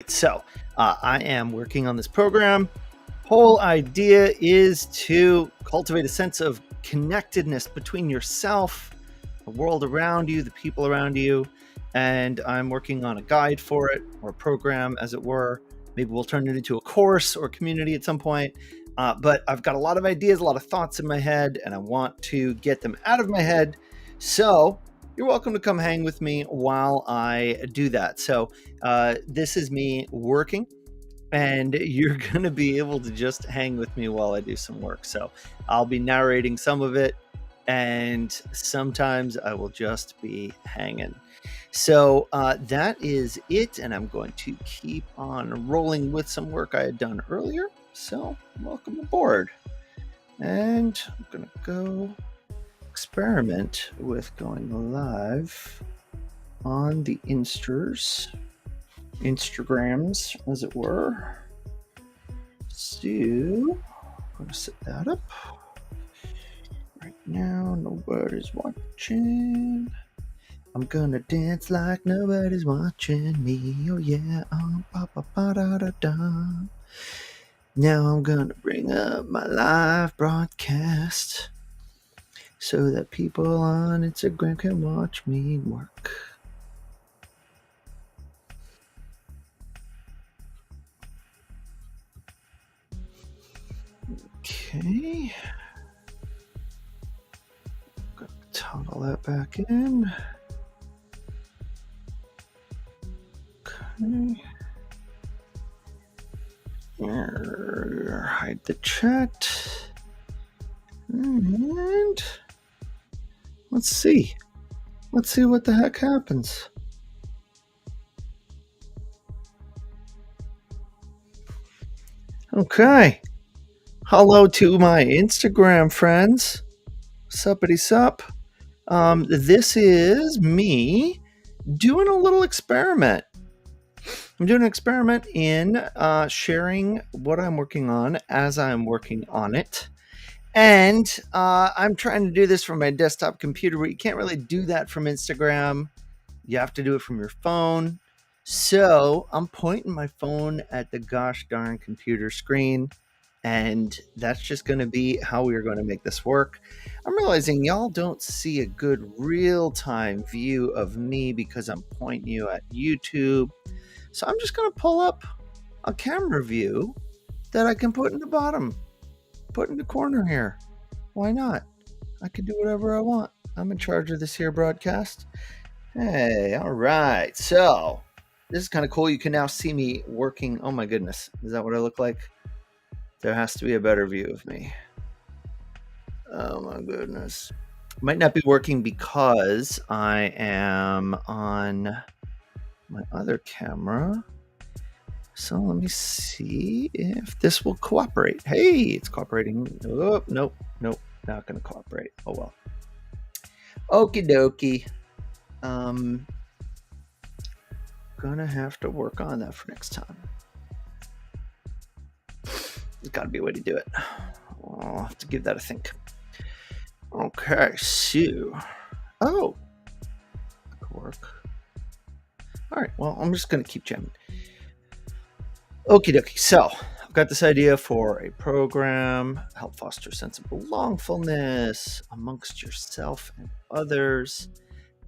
So I am working on this program. Whole idea is to cultivate a sense of connectedness between yourself, the world around you, the people around you. And I'm working on a guide for it, or a program, as it were. Maybe we'll turn it into a course or community at some point. But I've got a lot of ideas, a lot of thoughts in my head, and I want to get them out of my head. So you're welcome to come hang with me while I do that. So this is me working, and you're going to be able to just hang with me while I do some work. So I'll be narrating some of it, and sometimes I will just be hanging. So that is it, and I'm going to keep on rolling with some work I had done earlier. So welcome aboard. And I'm going to go experiment with going live on the Instagrams, as it were. So I'm going to set that up. Right now, nobody's watching. I'm gonna dance like nobody's watching me. Oh yeah, ba-ba-ba-da-da-da. Now I'm gonna bring up my live broadcast so that people on Instagram can watch me work. Okay. Gonna toggle that back in. Okay. Hide the chat. And let's see. Let's see what the heck happens. Okay. Hello to my Instagram friends. Suppity sup. This is me doing a little experiment. I'm doing an experiment in sharing what I'm working on as I'm working on it. And I'm trying to do this from my desktop computer, but you can't really do that from Instagram. You have to do it from your phone. So I'm pointing my phone at the gosh darn computer screen, and that's just going to be how we're going to make this work. I'm realizing y'all don't see a good real-time view of me because I'm pointing you at YouTube. So I'm just going to pull up a camera view that I can put in the bottom, put in the corner here. Why not? I can do whatever I want. I'm in charge of this here broadcast. Hey, all right. So this is kind of cool. You can now see me working. Oh my goodness. Is that what I look like? There has to be a better view of me. Oh my goodness. Might not be working because I am on my other camera. So let me see if this will cooperate. Hey, it's cooperating. Oh, nope, not going to cooperate. Oh well. Okie dokie. Gonna have to work on that for next time. There's got to be a way to do it. I'll have to give that a think. Okay, so. Oh. That could work. All right, well, I'm just going to keep jamming. Okie dokie. So, I've got this idea for a program, help foster a sense of belongfulness amongst yourself and others.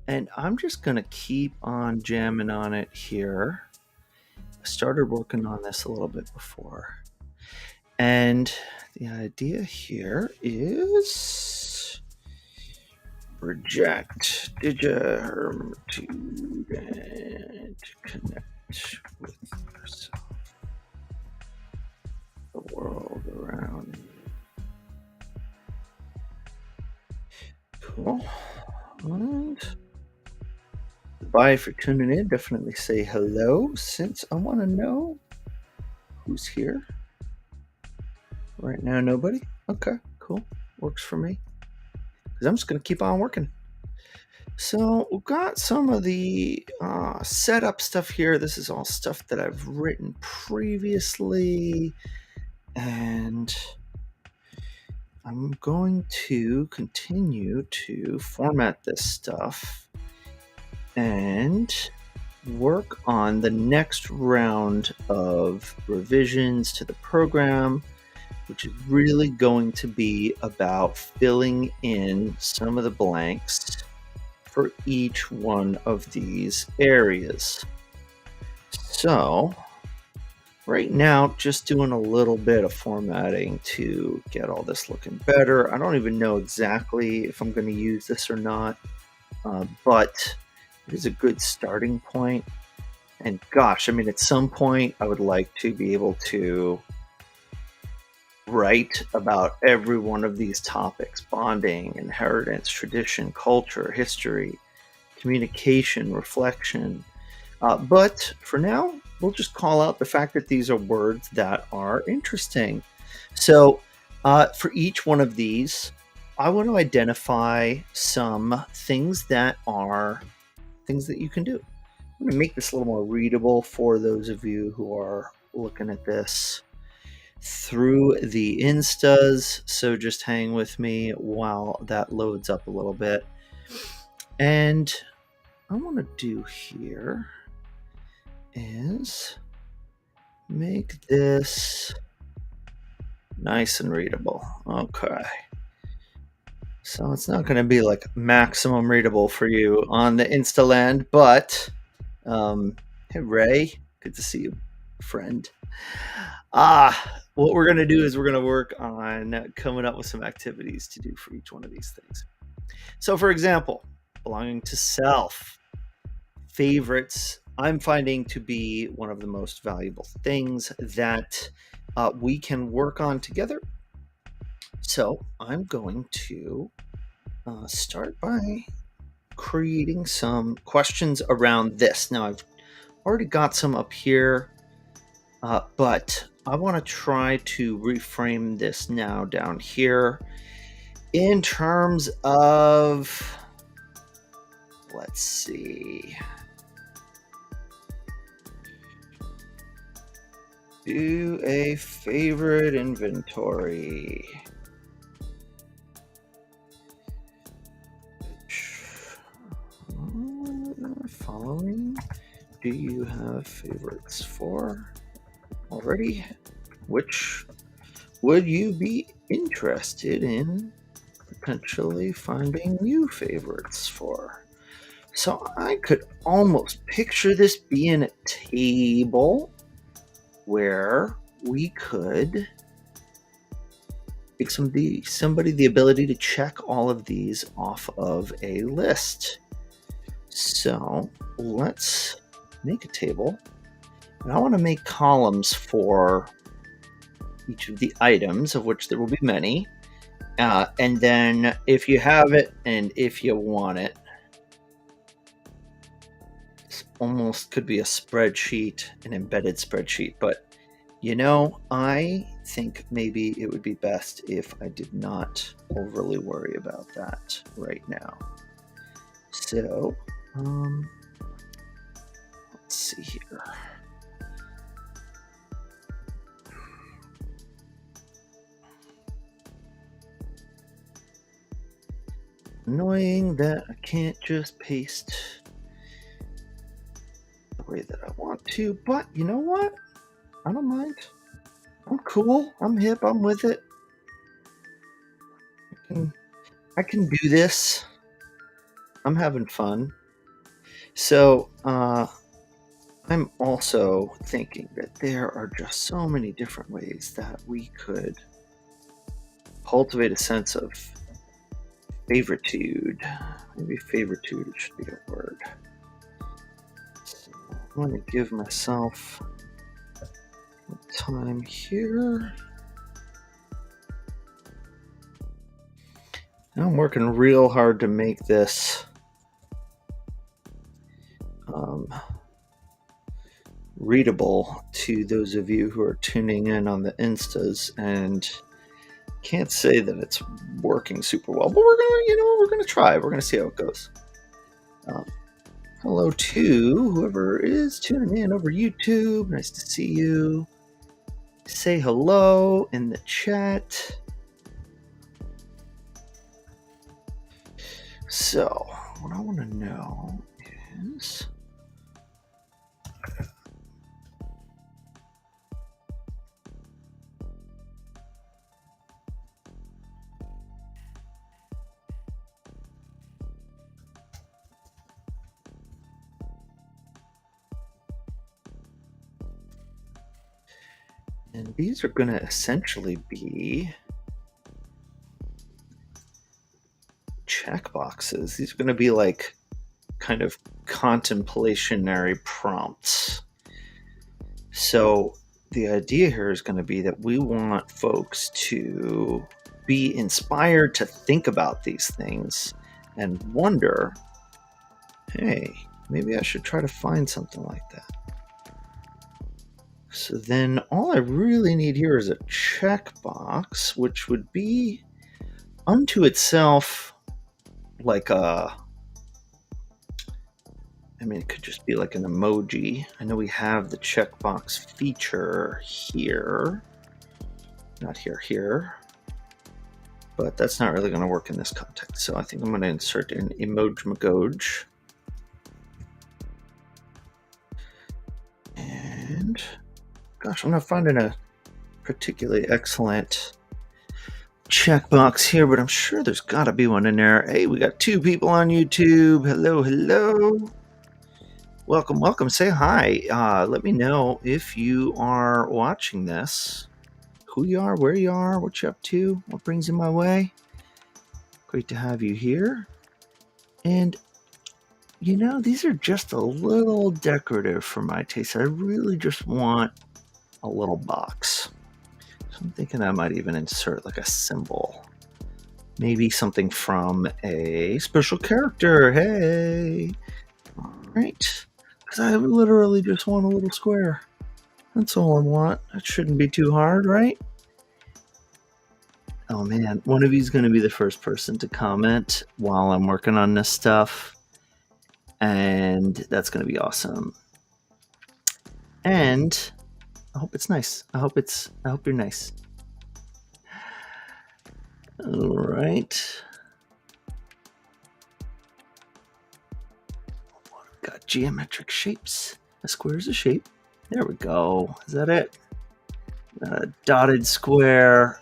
And I'm just going to keep on jamming on it here. I started working on this a little bit before. And the idea here is reject digihermitude and connect with yourself, the world around you. Cool. And bye for tuning in. Definitely say hello since I want to know who's here. Right now, nobody? Okay, cool. Works for me. Because I'm just going to keep on working. So we've got some of the setup stuff here. This is all stuff that I've written previously. And I'm going to continue to format this stuff. And work on the next round of revisions to the program, which is really going to be about filling in some of the blanks for each one of these areas. So right now, just doing a little bit of formatting to get all this looking better. I don't even know exactly if I'm going to use this or not, but it is a good starting point. And gosh, I mean, at some point, I would like to be able to write about every one of these topics: bonding, inheritance, tradition, culture, history, communication, reflection. But for now, we'll just call out the fact that these are words that are interesting. So for each one of these, I want to identify some things that are things that you can do. I'm going to make this a little more readable for those of you who are looking at this through the Instas. So just hang with me while that loads up a little bit. And I want to do here is make this nice and readable. Okay. So it's not going to be like maximum readable for you on the Insta land, but hey Ray, good to see you, friend. What we're going to do is we're going to work on coming up with some activities to do for each one of these things. So for example, belonging to self, favorites, I'm finding to be one of the most valuable things that we can work on together. So I'm going to start by creating some questions around this. Now I've already got some up here, but I want to try to reframe this now down here in terms of, let's see, do a favorite inventory. Following, do you have favorites for already? Which would you be interested in potentially finding new favorites for? So I could almost picture this being a table where we could give somebody the ability to check all of these off of a list. So let's make a table, and I want to make columns for each of the items, of which there will be many. And then if you have it and if you want it, this almost could be a spreadsheet, an embedded spreadsheet, but you know, I think maybe it would be best if I did not overly worry about that right now. So, let's see here. Annoying that I can't just paste the way that I want to, but you know what? I don't mind. I'm cool. I'm hip. I'm with it. I can do this. I'm having fun. So, I'm also thinking that there are just so many different ways that we could cultivate a sense of favoritude. Maybe favoritude should be a word. So I'm going to give myself time here. Now I'm working real hard to make this readable to those of you who are tuning in on the Instas, and can't say that it's working super well, but we're gonna try. We're gonna see how it goes. Hello to whoever is tuning in over YouTube. Nice to see you. Say hello in the chat. So, what I want to know is And these are going to essentially be checkboxes. These are going to be like kind of contemplationary prompts. So the idea here is going to be that we want folks to be inspired to think about these things and wonder, hey, maybe I should try to find something like that. So then all I really need here is a checkbox, which would be unto itself like it could just be like an emoji. I know we have the checkbox feature here. Not here. But that's not really going to work in this context. So I think I'm going to insert an emoji. And gosh, I'm not finding a particularly excellent checkbox here, but I'm sure there's got to be one in there. Hey, we got 2 people on YouTube. Hello. Welcome. Say hi. Let me know if you are watching this, who you are, where you are, what you're up to, what brings you my way. Great to have you here. And these are just a little decorative for my taste. I really just want a little box. So I'm thinking I might even insert like a symbol. Maybe something from a special character. Hey. All right. Because I literally just want a little square. That's all I want. It shouldn't be too hard, right? Oh man, one of you is going to be the first person to comment while I'm working on this stuff. And that's going to be awesome. And I hope it's nice. I hope you're nice. All right. Got geometric shapes. A square is a shape. There we go. Is that it? A dotted square.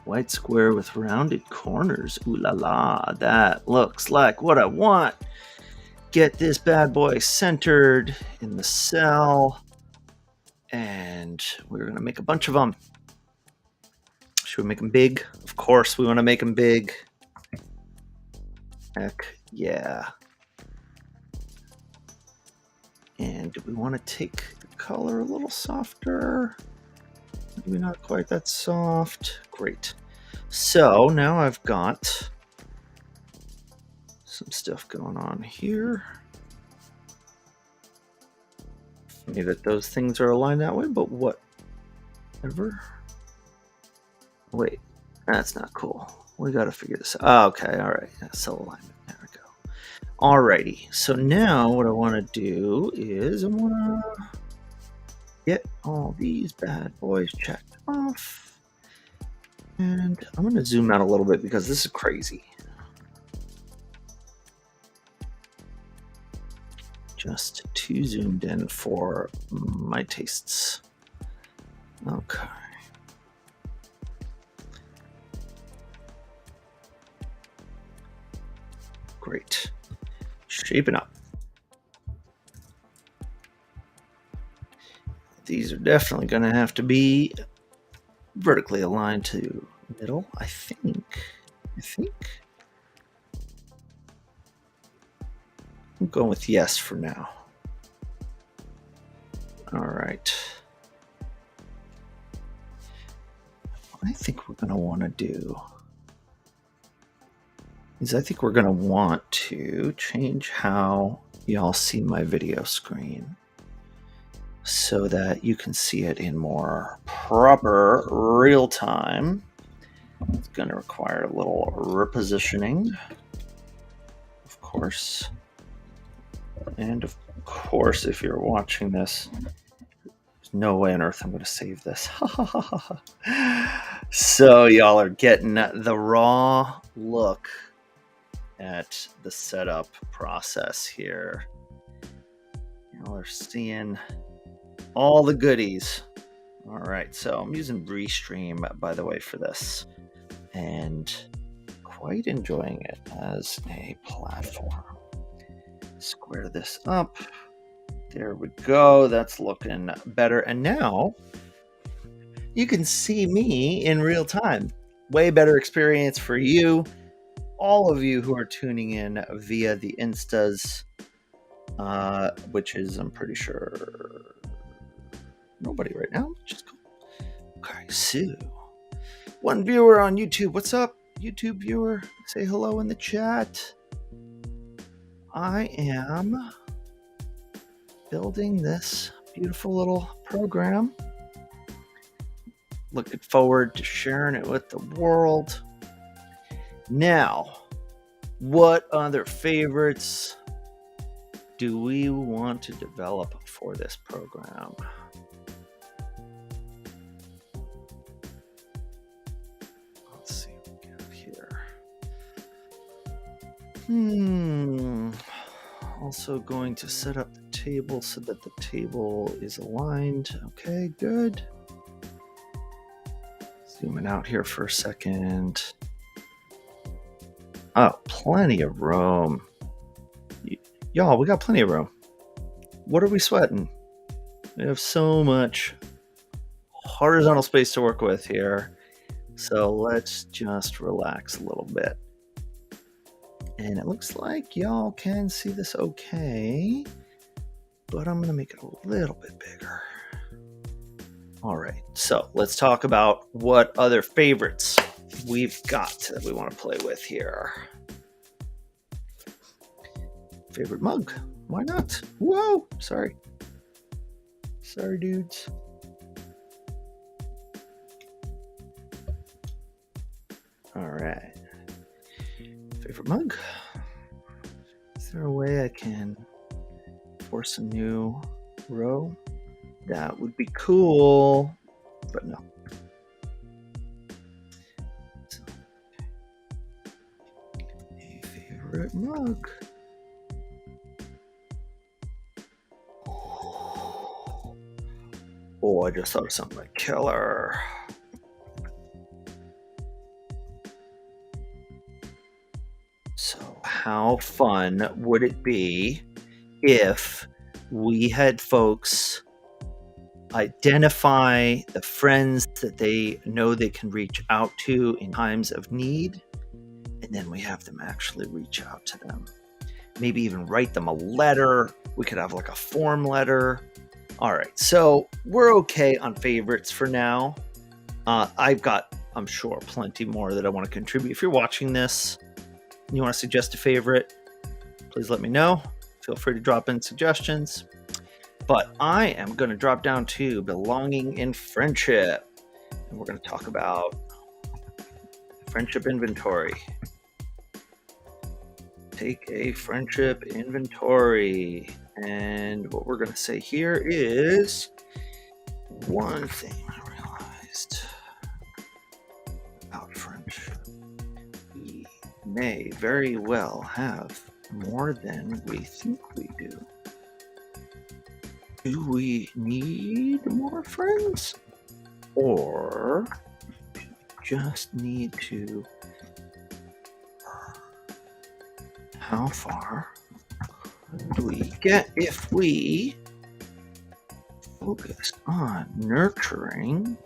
White square with rounded corners. Ooh la la. That looks like what I want. Get this bad boy centered in the cell. And we're going to make a bunch of them. Should we make them big? Of course we want to make them big. Heck yeah. And do we want to take the color a little softer? Maybe not quite that soft. Great. So now I've got some stuff going on here. Funny that those things are aligned that way, but whatever. Wait, that's not cool. We got to figure this out. Oh, okay, all right. Cell alignment. There we go. Alrighty. So now what I want to do is I want to get all these bad boys checked off. And I'm going to zoom out a little bit because this is crazy. Just too zoomed in for my tastes. Okay. Great. Shaping up. These are definitely going to have to be vertically aligned to middle, I think. I'm going with yes for now. All right. What I think we're going to want to do is I think we're going to want to change how y'all see my video screen so that you can see it in more proper real time. It's going to require a little repositioning, of course. And of course, if you're watching this, there's no way on earth I'm going to save this. So y'all are getting the raw look at the setup process here. Y'all are seeing all the goodies. All right, so I'm using Restream, by the way, for this, and quite enjoying it as a platform. Square this up. There we go. That's looking better. And now you can see me in real time. Way better experience for you, all of you who are tuning in via the Instas, which is, I'm pretty sure, nobody right now, which is cool. Okay, so one viewer on YouTube. What's up, YouTube viewer? Say hello in the chat. I am building this beautiful little program. Looking forward to sharing it with the world. Now, what other favorites do we want to develop for this program? Let's see what we got here. Also going to set up the table so that the table is aligned. Okay, good. Zooming out here for a second. Oh, plenty of room. Y'all, we got plenty of room. What are we sweating? We have so much horizontal space to work with here. So let's just relax a little bit. And it looks like y'all can see this okay, but I'm going to make it a little bit bigger. All right, so let's talk about what other favorites we've got that we want to play with here. Favorite mug, why not? Whoa, sorry. Sorry, dudes. All right. Favorite mug. Is there a way I can force a new row? That would be cool, but no. So, a favorite mug. Oh, I just thought of something like killer. So how fun would it be if we had folks identify the friends that they know they can reach out to in times of need, and then we have them actually reach out to them? Maybe even write them a letter. We could have like a form letter. All right, so we're okay on favorites for now. I've got, I'm sure, plenty more that I want to contribute. If you're watching this and you want to suggest a favorite, please let me know. Feel free to drop in suggestions. But I am going to drop down to belonging in friendship. And we're going to talk about friendship inventory. Take a friendship inventory. And what we're going to say here is one thing I realized about friendship. We may very well have more than we think we do. Do we need more friends? Or just need to... How far do we get if we focus on nurturing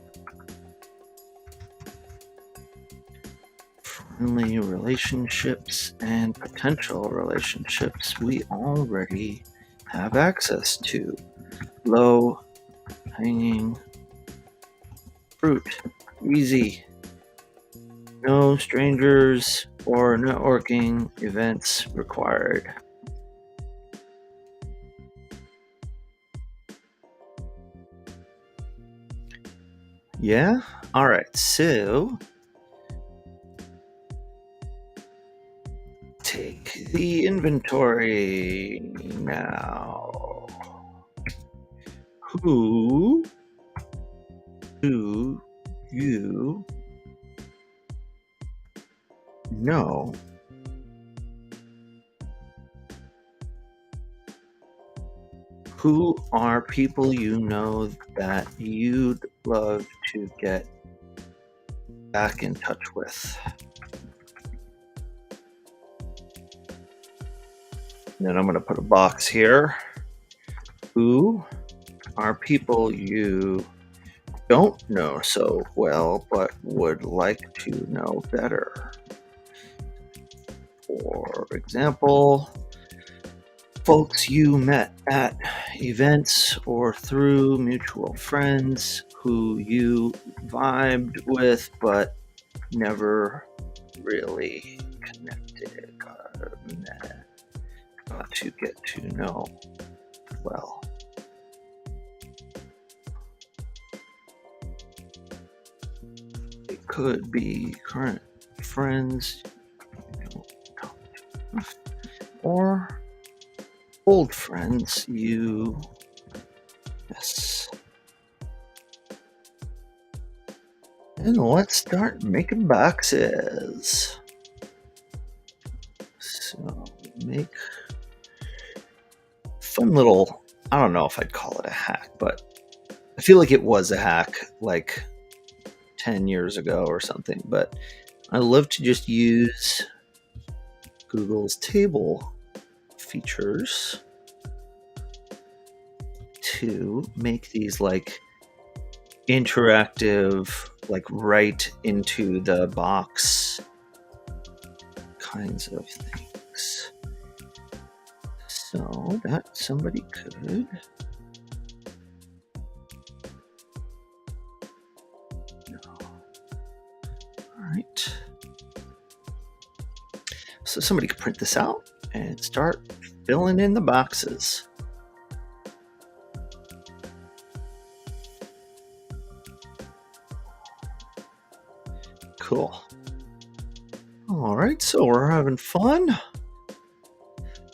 friendly relationships and potential relationships we already have access to? Low hanging fruit. Easy. No strangers or networking events required. Yeah? All right. So take the inventory now. Who do you know who are people you know that you'd love to get back in touch with? And then I'm going to put a box here Who are people you don't know so well but would like to know better? For example, folks you met at events or through mutual friends who you vibed with but never really connected, got to get to know well. It could be current friends or old friends you miss. And let's start making boxes. So make fun little, I don't know if I'd call it a hack, but I feel like it was a hack like 10 years ago or something. But I love to just use Google's table features to make these like interactive, like right into the box kinds of things. So that somebody could. All right. So somebody could print this out and start filling in the boxes. Cool. All right, so we're having fun.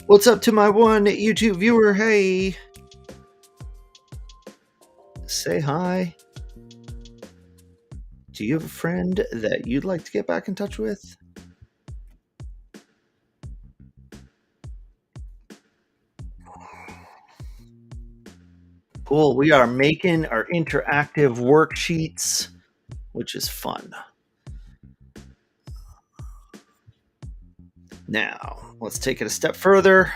What's up to my one YouTube viewer? Hey. Say hi. Do you have a friend that you'd like to get back in touch with? Cool. We are making our interactive worksheets, which is fun. Now, let's take it a step further.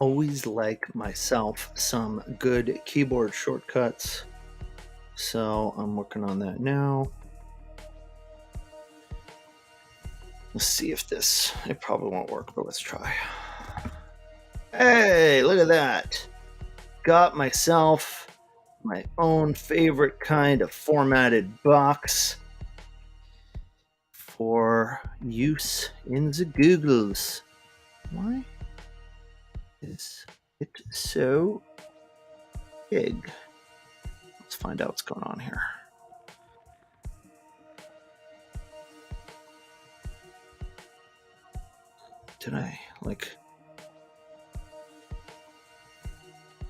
always like myself some good keyboard shortcuts. So I'm working on that now. Let's see if it probably won't work, but let's try. Hey, look at that. Got myself my own favorite kind of formatted box for use in the Googles. Why is it so big? Let's find out what's going on here. Did I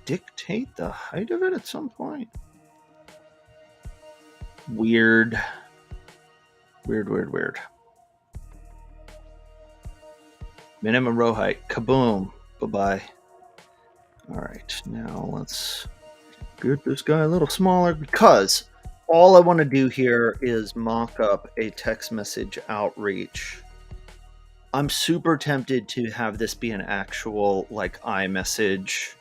dictate the height of it at some point? Weird. Minimum row height. Kaboom. Bye-bye. All right, now let's get this guy a little smaller because all I want to do here is mock up a text message outreach. I'm super tempted to have this be an actual iMessage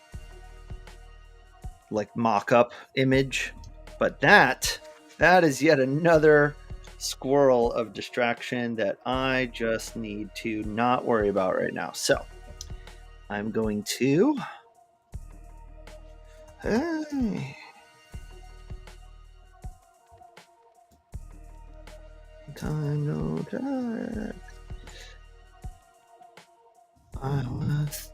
mock-up image, but that is yet another squirrel of distraction that I just need to not worry about right now. So I'm going to hey, time no time. I want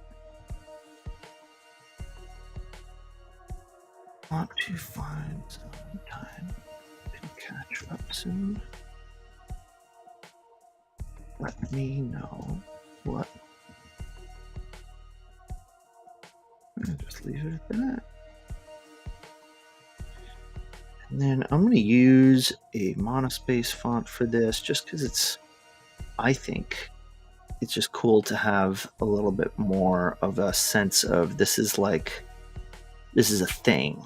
to find some time to catch up soon. Let me know what. I'll just leave it at that. And then I'm going to use a monospace font for this just because I think it's just cool to have a little bit more of a sense of this is a thing.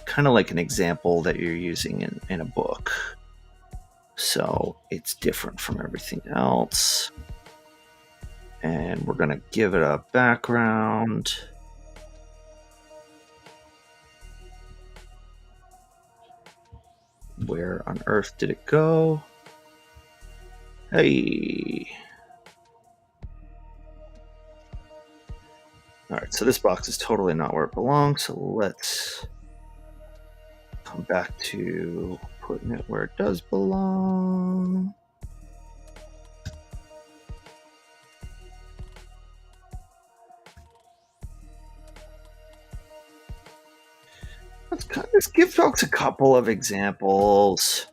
Kind of like an example that you're using in a book. So it's different from everything else. And we're going to give it a background. Where on earth did it go? Hey. All right, so this box is totally not where it belongs. So let's come back to putting it where it does belong. Let's give folks a couple of examples.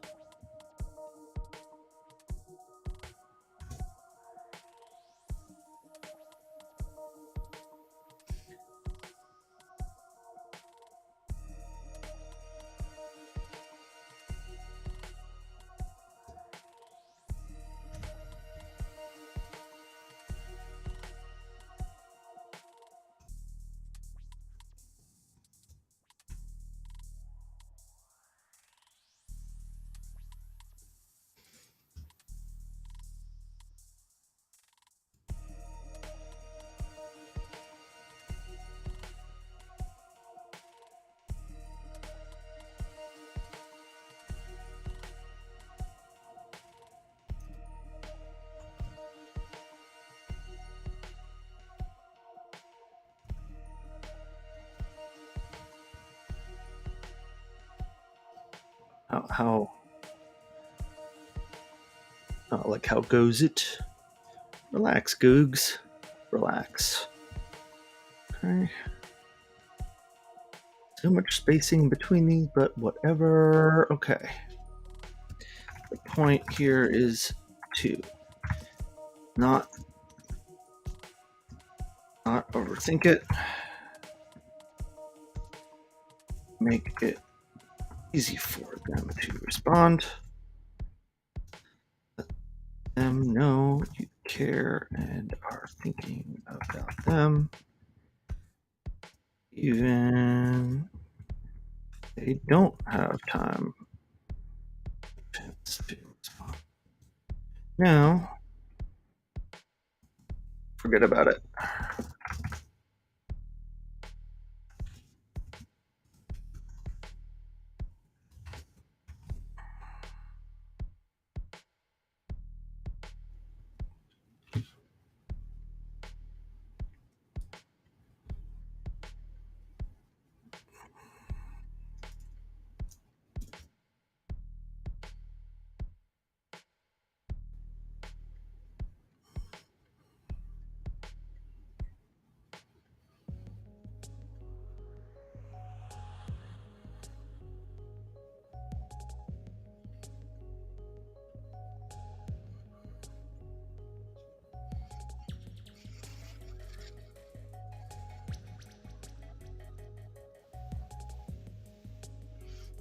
How goes it? Relax, Googs. Relax. Okay. So much spacing between these, but whatever. Okay. The point here is to not overthink it. Make it easy for them to respond. Let them know you care and are thinking about them. Even they don't have time to respond. Now, forget about it.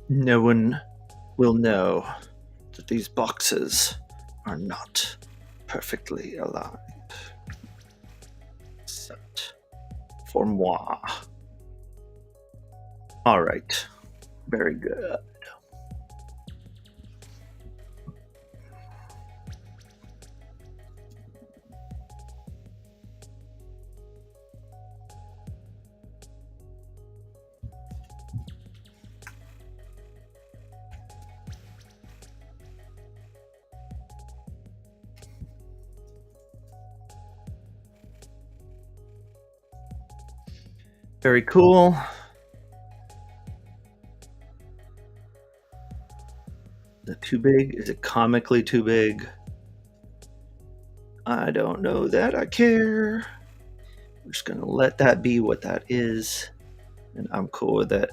No one will know that these boxes are not perfectly aligned. Except for moi. All right. Very good. Very cool. Is it too big? Is it comically too big? I don't know that I care. I'm just going to let that be what that is. And I'm cool with it.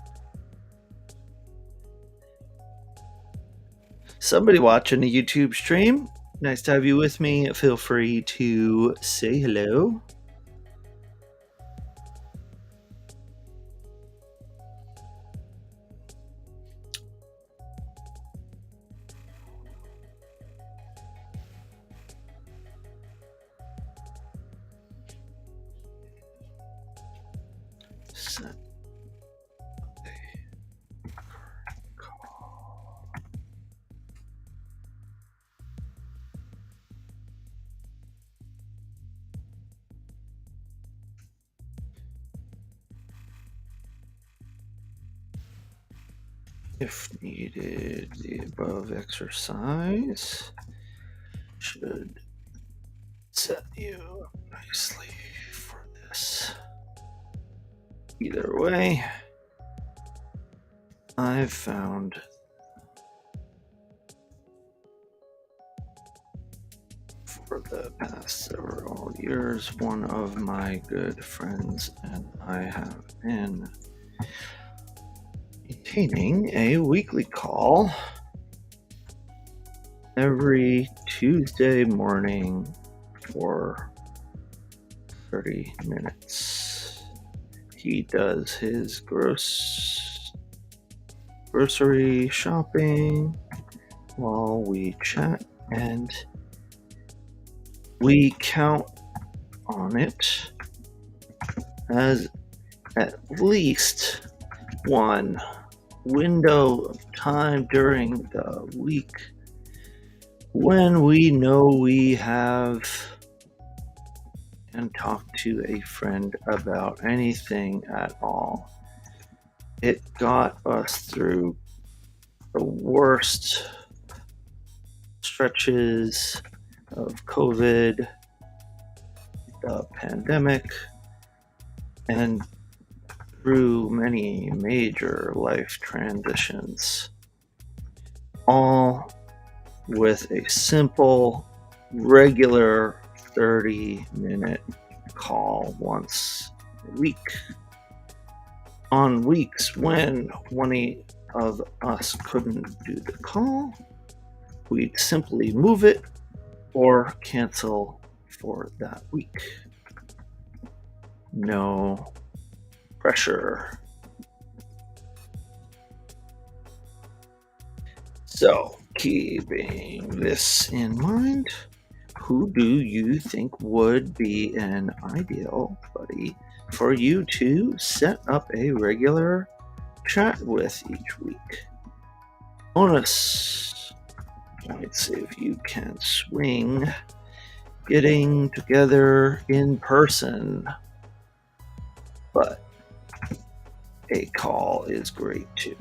Somebody watching a YouTube stream, nice to have you with me. Feel free to say hello. If needed, the above exercise should set you up nicely for this. Either way, I've found for the past several years one of my good friends and I have been maintaining a weekly call every Tuesday morning for 30 minutes. He does his grocery shopping while we chat, and we count on it as at least one window of time during the week when we know we have and talk to a friend about anything at all. It got us through the worst stretches of COVID, the pandemic, and through many major life transitions, all with a simple, regular 30-minute call once a week. On weeks when one of us couldn't do the call, we'd simply move it or cancel for that week. No pressure. So, keeping this in mind, who do you think would be an ideal buddy for you to set up a regular chat with each week? Bonus points if you can swing getting together in person, but a call is great too.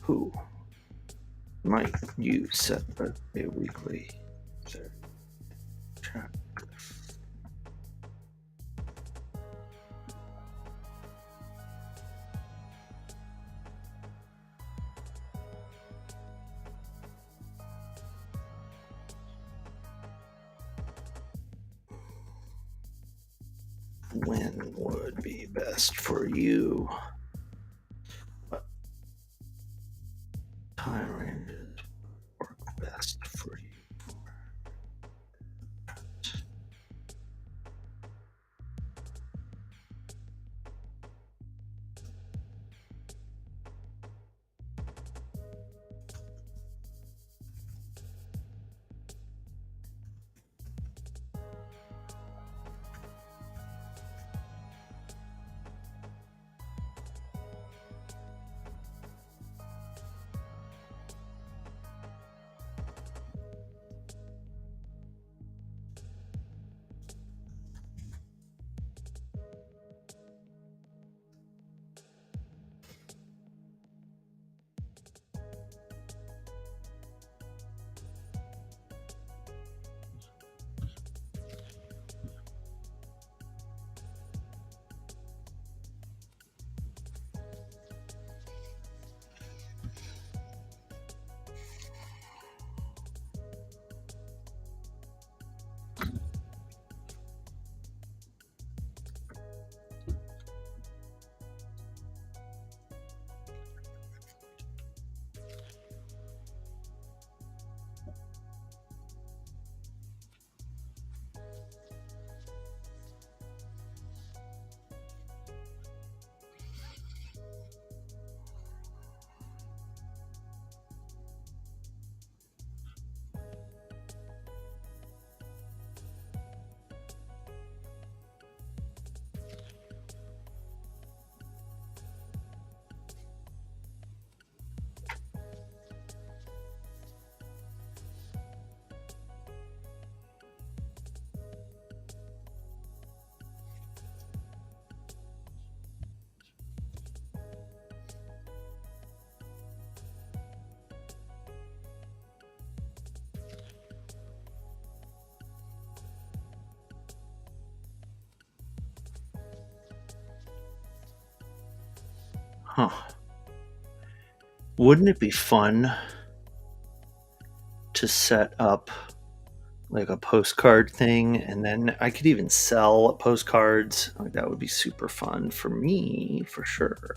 Who might you set a weekly chat with? When would be best for you? What time ranges work best for you? Huh. Wouldn't it be fun to set up like a postcard thing, and then I could even sell postcards? Like, that would be super fun for me, for sure.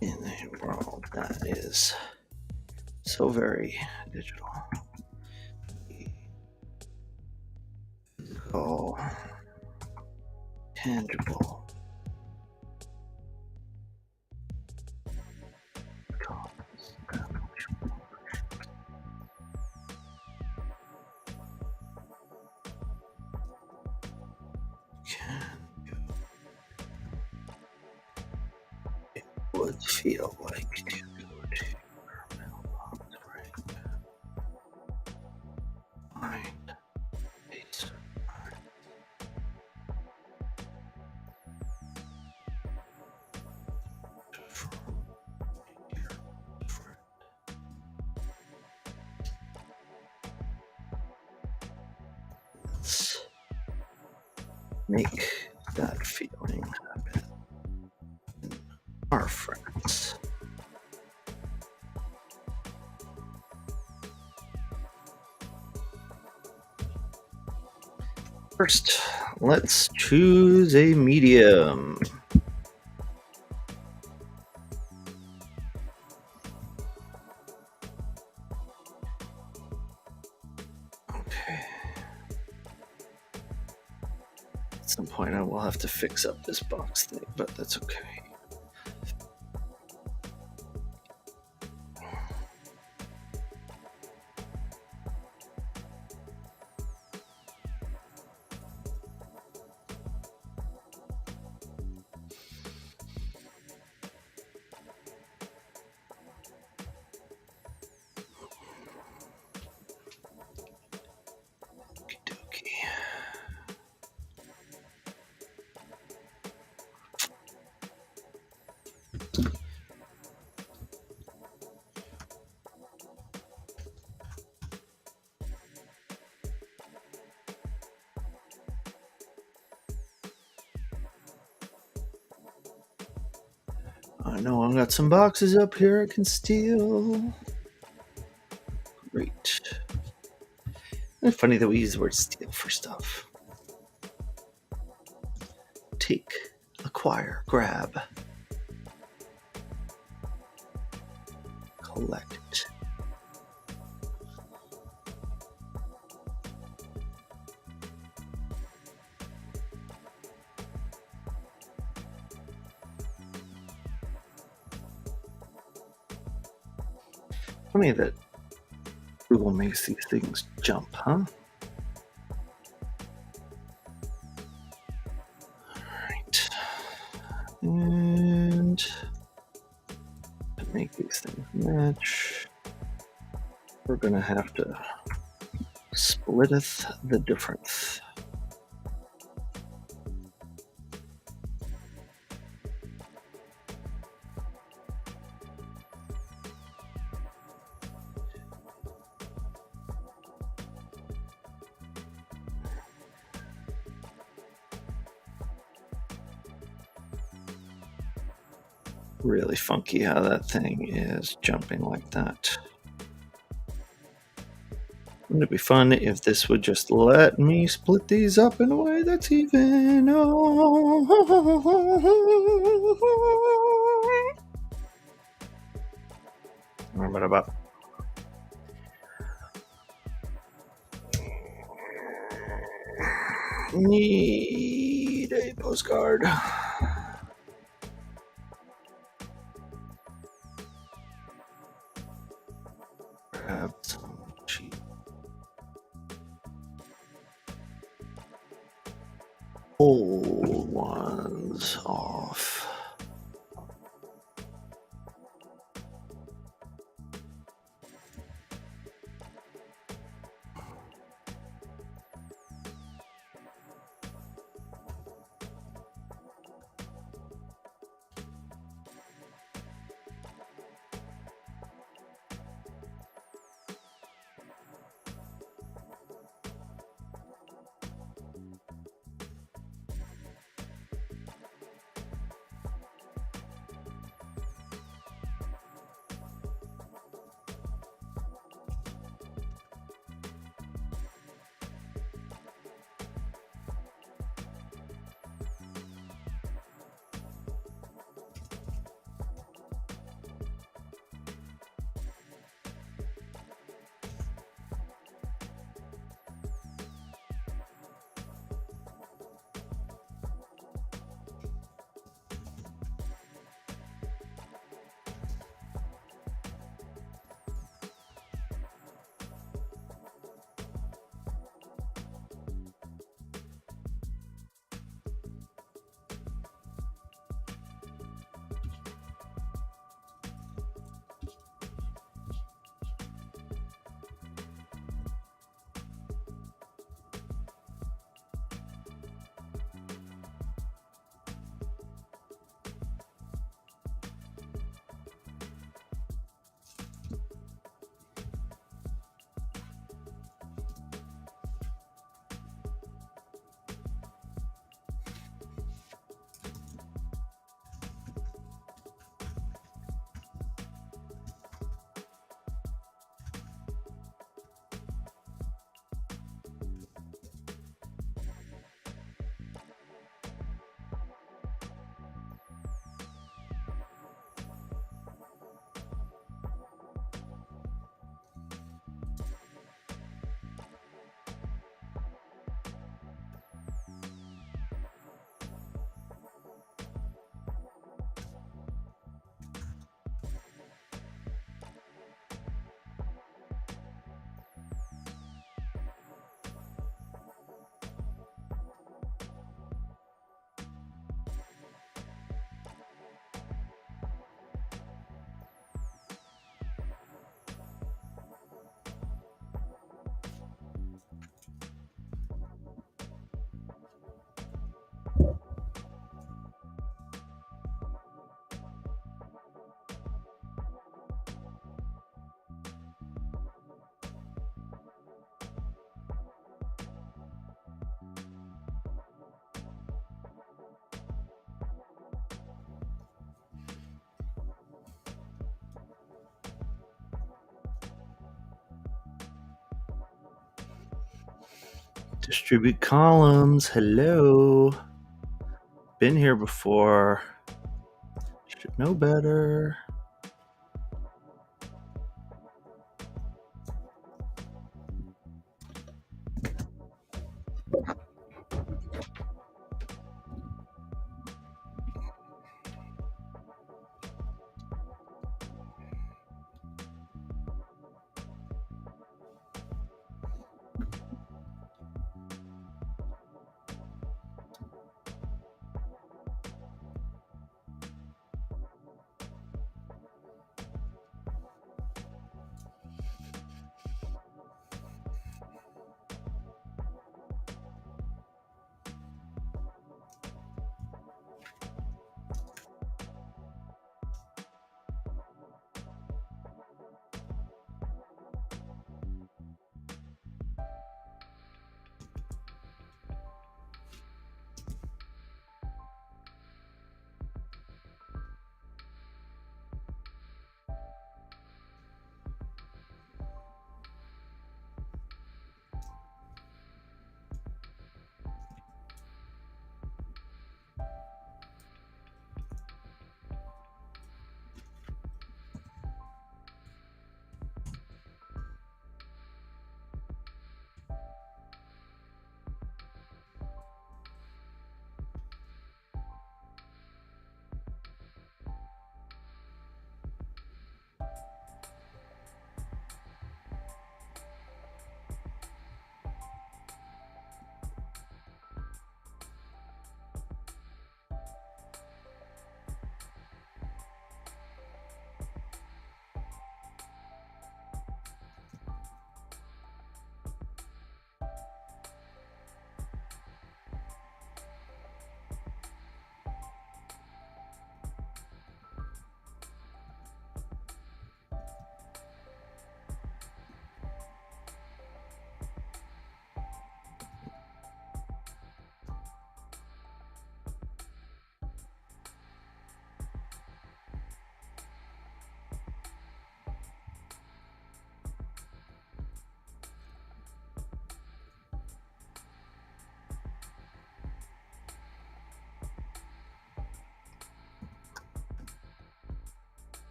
In a world that is so very digital. Oh, tangible. It would feel like to go to your mailbox right now. Find peace of mind. From your friend. Let's make that feeling happen in our friends. First, let's choose a medium. Okay. At some point I will have to fix up this box thing, but that's okay. Okie dokie. I know I've got some boxes up here I can steal. Great. It's funny that we use the word steal for stuff. Take, acquire, grab, collect. Funny that Google makes these things jump, huh? Alright. And to make these things match, we're gonna have to splitteth the difference. Really funky how that thing is jumping like that. Wouldn't it be fun if this would just let me split these up in a way that's even? Oh. About need a postcard. Grab some cheap old ones off. Distribute columns. Hello. Been here before. Should know better.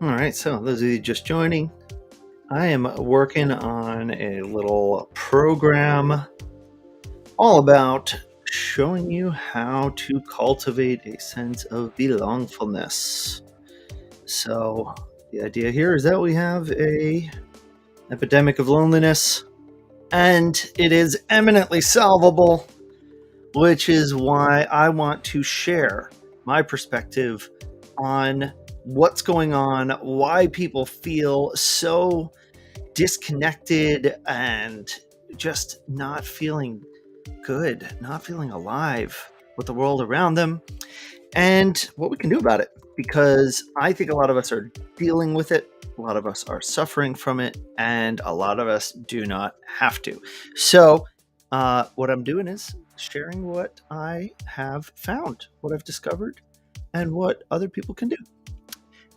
All right, so those of you just joining, I am working on a little program all about showing you how to cultivate a sense of belongfulness. So the idea here is that we have a epidemic of loneliness, and it is eminently solvable, which is why I want to share my perspective on what's going on, why people feel so disconnected and just not feeling good, not feeling alive with the world around them, and what we can do about it. Because I think a lot of us are dealing with it, a lot of us are suffering from it, and a lot of us do not have to. So, what I'm doing is sharing what I have found, what I've discovered, and what other people can do.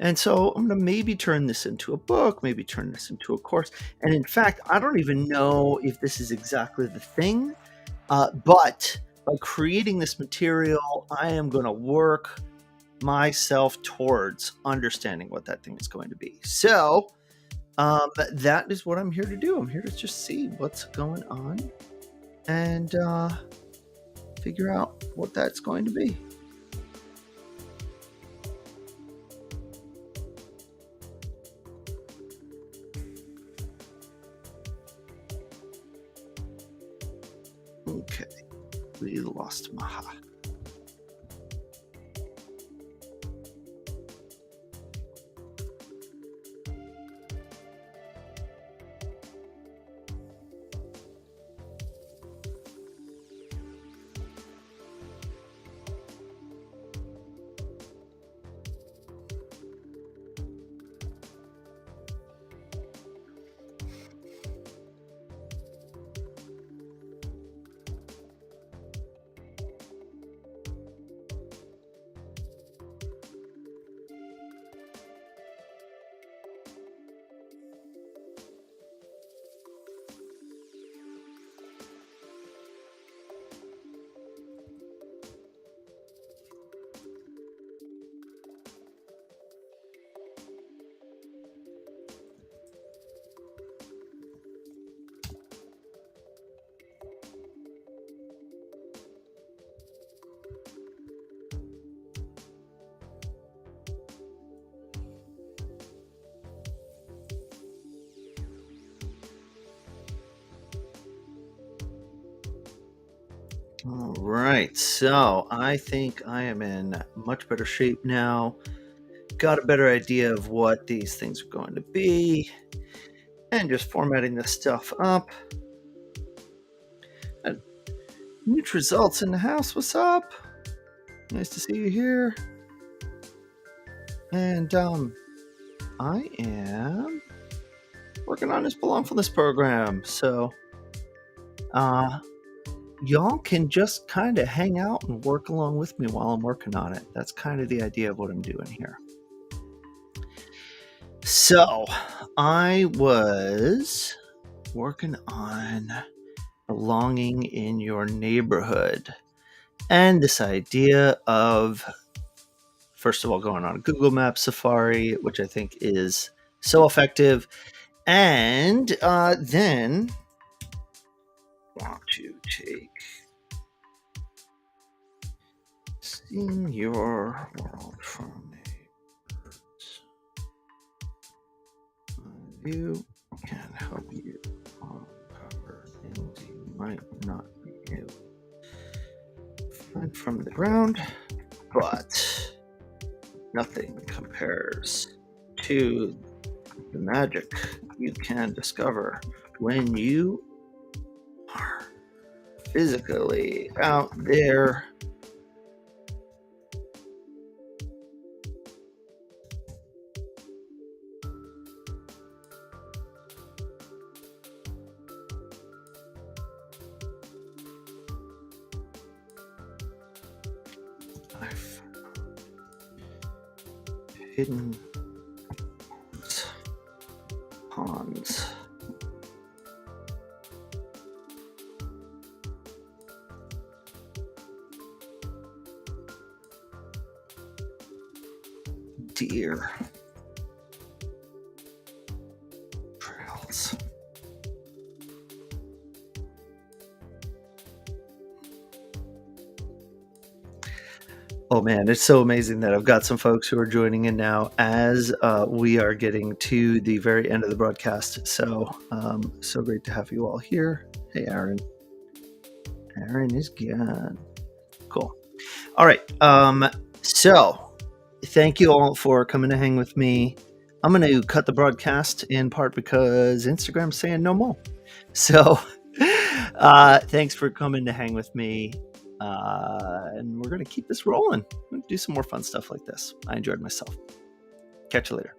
And so I'm going to maybe turn this into a book, maybe turn this into a course. And in fact, I don't even know if this is exactly the thing, but by creating this material, I am going to work myself towards understanding what that thing is going to be. So that is what I'm here to do. I'm here to just see what's going on and figure out what that's going to be. Okay, we lost Maha. All right, so I think I am in much better shape now. Got a better idea of what these things are going to be, and just formatting this stuff up. And Neat results in the house. What's up? Nice to see you here. And I am working on this belongfulness program, so y'all can just kind of hang out and work along with me while I'm working on it. That's kind of the idea of what I'm doing here. So I was working on belonging in your neighborhood and this idea of, first of all, going on a Google Maps safari, which I think is so effective, and then want to take seeing your world from a bird's eye view can help you uncover things you might not be able to find from the ground, but nothing compares to the magic you can discover when you are physically out there. I've hidden ponds. Deer. Oh man, it's so amazing that I've got some folks who are joining in now as we are getting to the very end of the broadcast. So great to have you all here. Hey, Aaron. Aaron is gone. Cool. All right. So thank you all for coming to hang with me. I'm going to cut the broadcast in part because Instagram's saying no more. So thanks for coming to hang with me. And we're going to keep this rolling. We're gonna do some more fun stuff like this. I enjoyed myself. Catch you later.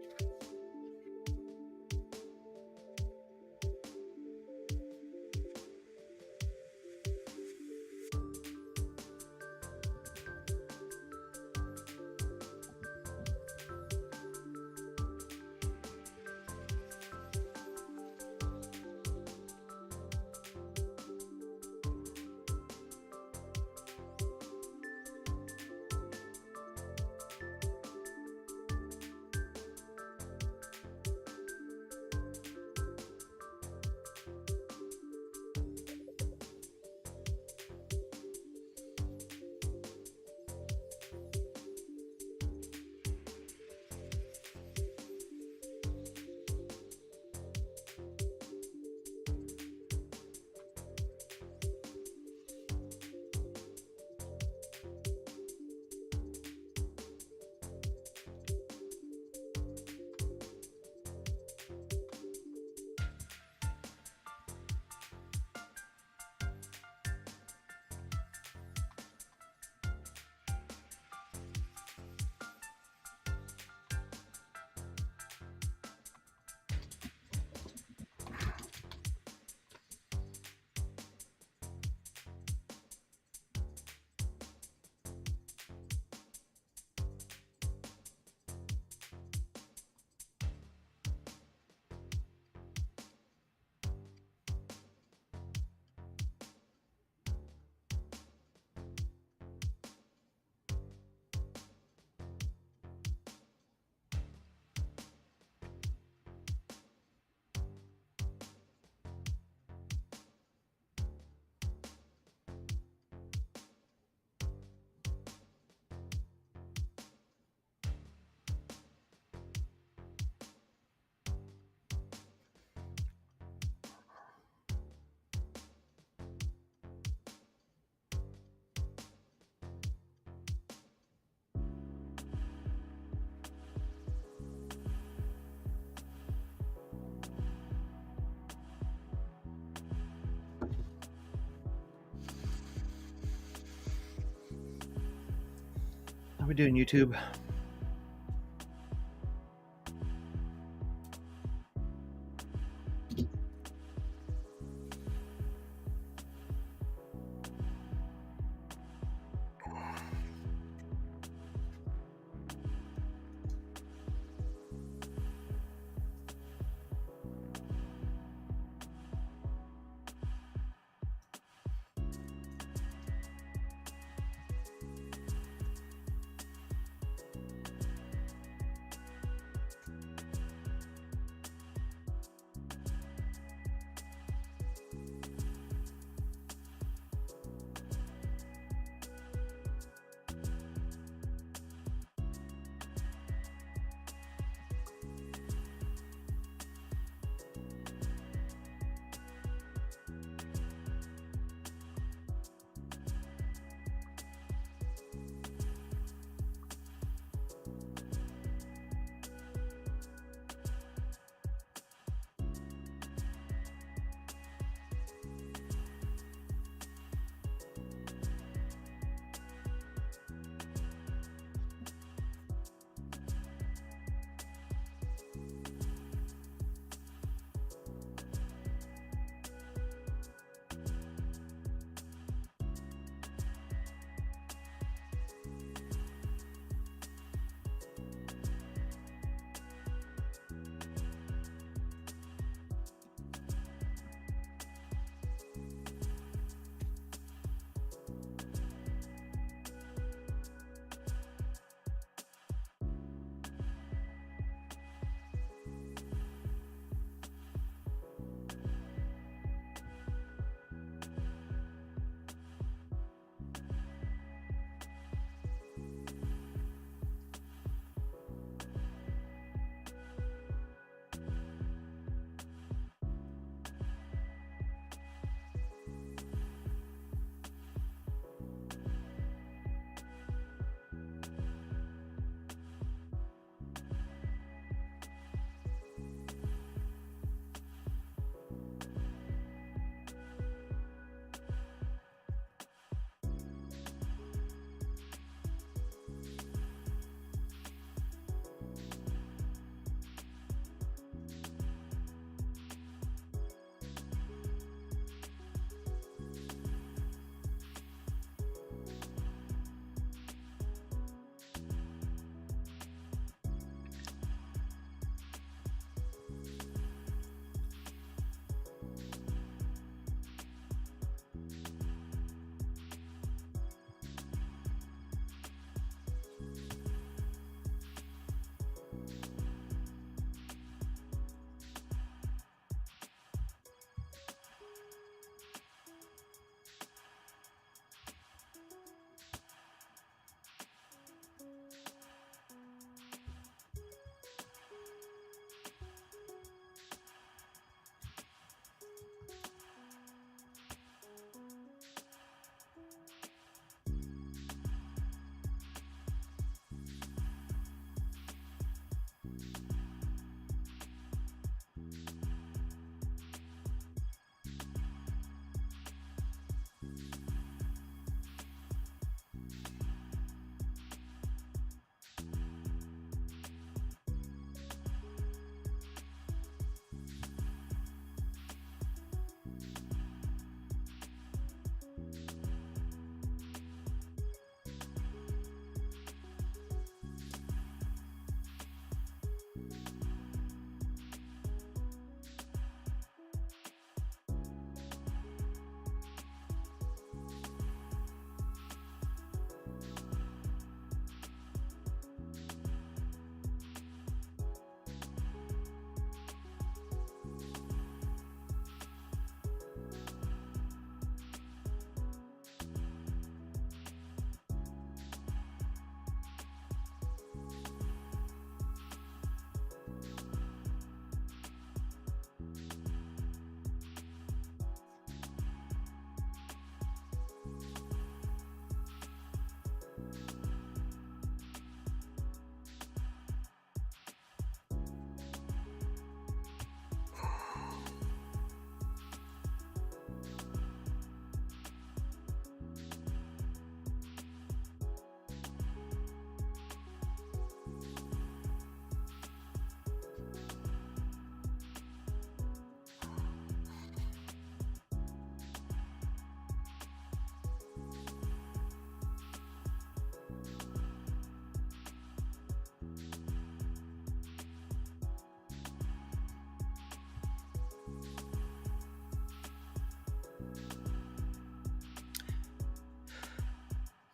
How are we doing, YouTube?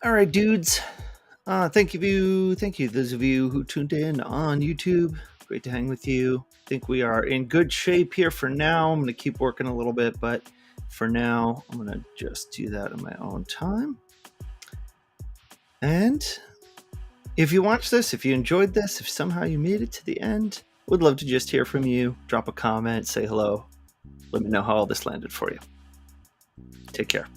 All right, dudes. Thank you, those of you who tuned in on YouTube. Great to hang with you. I think we are in good shape here for now. I'm going to keep working a little bit, but for now, I'm going to just do that on my own time. And if you watched this, if you enjoyed this, if somehow you made it to the end, would love to just hear from you. Drop a comment, say hello. Let me know how all this landed for you. Take care.